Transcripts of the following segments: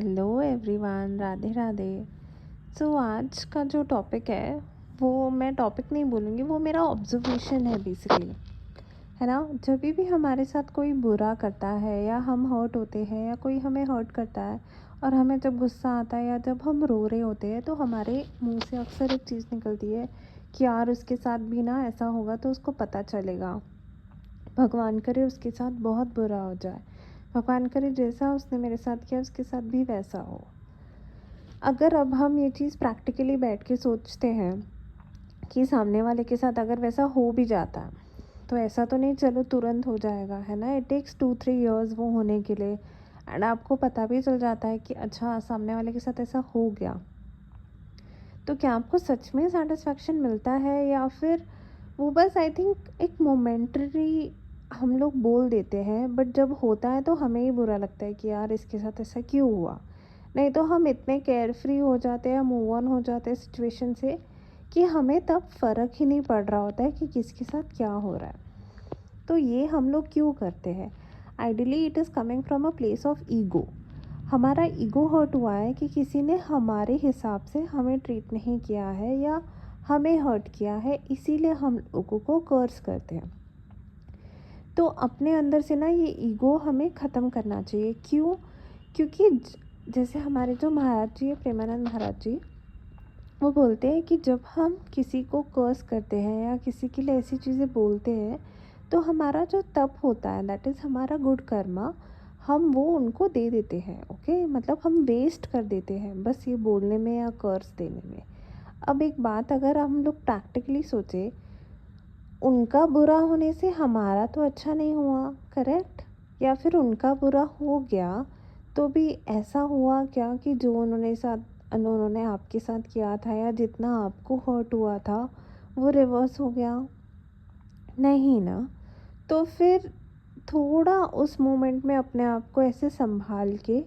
Hello everyone, Radhe Radhe. आज का जो टॉपिक है वो मैं टॉपिक नहीं बोलूँगी, वो मेरा ऑब्जर्वेशन है बेसिकली, है ना। जब भी हमारे साथ कोई बुरा करता है या हम हर्ट होते हैं या कोई हमें हर्ट करता है और हमें जब गुस्सा आता है या जब हम रो रहे होते हैं तो हमारे मुंह से अक्सर एक चीज़ निकलती है कि यार उसके साथ भी ना ऐसा होगा तो उसको पता चलेगा। भगवान करे उसके साथ बहुत बुरा हो जाए, भगवान करे जैसा उसने मेरे साथ किया उसके साथ भी वैसा हो। अगर अब हम ये चीज़ प्रैक्टिकली बैठ के सोचते हैं कि सामने वाले के साथ अगर वैसा हो भी जाता है तो ऐसा तो नहीं चलो तुरंत हो जाएगा, है ना। इट टेक्स 2-3 years वो होने के लिए। एंड आपको पता भी चल जाता है कि अच्छा सामने वाले के साथ ऐसा हो गया, तो क्या आपको सच में सेटिस्फेक्शन मिलता है या फिर वो बस आई थिंक एक मोमेंटरी हम लोग बोल देते हैं, बट जब होता है तो हमें ही बुरा लगता है कि यार इसके साथ ऐसा क्यों हुआ। नहीं तो हम इतने केयर फ्री हो जाते हैं, मूव ऑन हो जाते हैं सिचुएशन से कि हमें तब फ़र्क ही नहीं पड़ रहा होता है कि किसके साथ क्या हो रहा है। तो ये हम लोग क्यों करते हैं? Ideally it is coming from a place of ego. हमारा ईगो हर्ट हुआ है कि किसी ने हमारे हिसाब से हमें ट्रीट नहीं किया है या हमें हर्ट किया है, इसीलिए हम लोगों को कर्स करते हैं। तो अपने अंदर से ना ये ईगो हमें ख़त्म करना चाहिए। क्यों? क्योंकि जैसे हमारे जो महाराज जी है, प्रेमानंद महाराज जी, वो बोलते हैं कि जब हम किसी को कर्स करते हैं या किसी के लिए ऐसी चीज़ें बोलते हैं तो हमारा जो तप होता है, दैट इज़ हमारा गुड कर्मा, हम वो उनको दे देते हैं। ओके, मतलब हम वेस्ट कर देते हैं बस ये बोलने में या कर्स देने में। अब एक बात अगर हम लोग प्रैक्टिकली सोचें, उनका बुरा होने से हमारा तो अच्छा नहीं हुआ, करेक्ट? या फिर उनका बुरा हो गया तो भी ऐसा हुआ क्या कि जो उन्होंने आपके साथ किया था या जितना आपको हर्ट हुआ था वो रिवर्स हो गया? नहीं ना। तो फिर थोड़ा उस मोमेंट में अपने आप को ऐसे संभाल के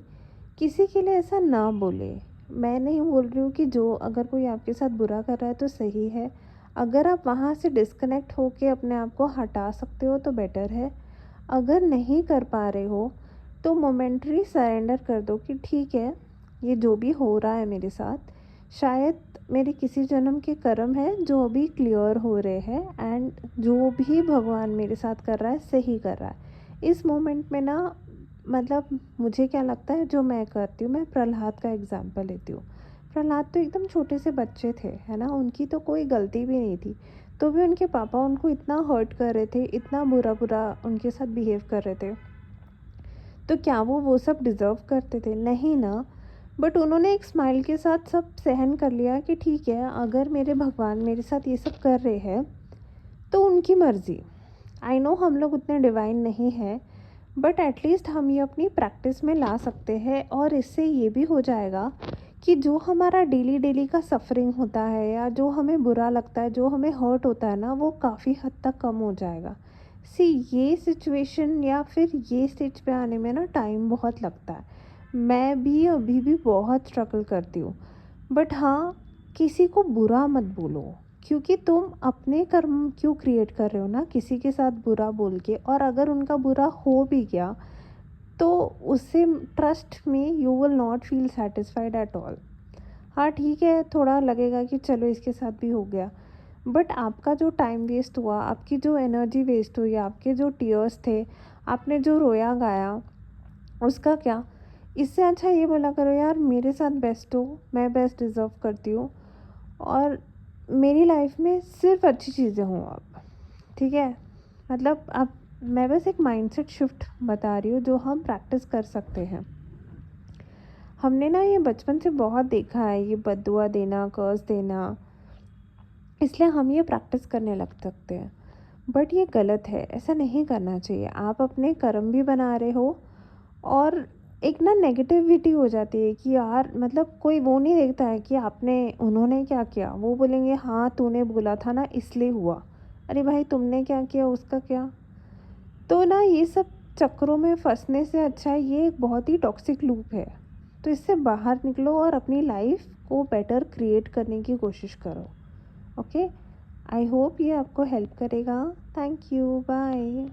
किसी के लिए ऐसा ना बोले। मैं नहीं बोल रही हूँ कि जो अगर कोई आपके साथ बुरा कर रहा है तो सही है। अगर आप वहाँ से डिस्कनेक्ट होके अपने आप को हटा सकते हो तो बेटर है। अगर नहीं कर पा रहे हो तो मोमेंटरी सरेंडर कर दो कि ठीक है, ये जो भी हो रहा है मेरे साथ शायद मेरे किसी जन्म के कर्म है जो अभी क्लियर हो रहे हैं, एंड जो भी भगवान मेरे साथ कर रहा है सही कर रहा है। इस मोमेंट में ना, मतलब मुझे क्या लगता है जो मैं करती हूँ, मैं प्रहलाद का एग्जाम्पल लेती हूँ। प्रहलाद तो एकदम छोटे से बच्चे थे, है ना, उनकी तो कोई गलती भी नहीं थी, तो भी उनके पापा उनको इतना हर्ट कर रहे थे, इतना बुरा बुरा उनके साथ बिहेव कर रहे थे। तो क्या वो सब डिज़र्व करते थे? नहीं ना। बट उन्होंने एक स्माइल के साथ सब सहन कर लिया कि ठीक है, अगर मेरे भगवान मेरे साथ ये सब कर रहे हैं तो उनकी मर्ज़ी। आई नो हम लोग उतने डिवाइन नहीं हैं, बट एटलीस्ट हम ये अपनी प्रैक्टिस में ला सकते हैं और इससे ये भी हो जाएगा कि जो हमारा डेली डेली का सफरिंग होता है या जो हमें बुरा लगता है, जो हमें हर्ट होता है ना, वो काफ़ी हद तक कम हो जाएगा। सी, ये सिचुएशन या फिर ये स्टेज पे आने में ना टाइम बहुत लगता है। मैं भी अभी भी बहुत स्ट्रगल करती हूँ। बट हाँ, किसी को बुरा मत बोलो, क्योंकि तुम अपने कर्म क्यों क्रिएट कर रहे हो ना किसी के साथ बुरा बोल के। और अगर उनका बुरा हो भी गया तो उससे ट्रस्ट में you will not feel satisfied at all. हाँ ठीक है, थोड़ा लगेगा कि चलो इसके साथ भी हो गया, बट आपका जो टाइम वेस्ट हुआ, आपकी जो एनर्जी वेस्ट हुई, आपके जो टीयर्स थे, आपने जो रोया गाया, उसका क्या? इससे अच्छा ये बोला करो यार मेरे साथ बेस्ट हो, मैं बेस्ट डिज़र्व करती हूँ और मेरी लाइफ में सिर्फ अच्छी चीज़ें हों अब। ठीक है, मतलब अब मैं बस एक माइंडसेट शिफ्ट बता रही हूँ जो हम प्रैक्टिस कर सकते हैं। हमने ना ये बचपन से बहुत देखा है, ये बद्दुआ देना, कर्ज देना, इसलिए हम ये प्रैक्टिस करने लग सकते हैं। बट ये गलत है, ऐसा नहीं करना चाहिए। आप अपने कर्म भी बना रहे हो और एक ना नेगेटिविटी हो जाती है कि यार, मतलब कोई वो नहीं देखता है कि आपने उन्होंने क्या किया। वो बोलेंगे हाँ तूने बोला था ना इसलिए हुआ। अरे भाई तुमने क्या किया, उसका क्या? तो ना ये सब चक्रों में फंसने से अच्छा है, ये एक बहुत ही टॉक्सिक लूप है। तो इससे बाहर निकलो और अपनी लाइफ को बेटर क्रिएट करने की कोशिश करो। ओके, आई होप ये आपको हेल्प करेगा। Thank you, bye.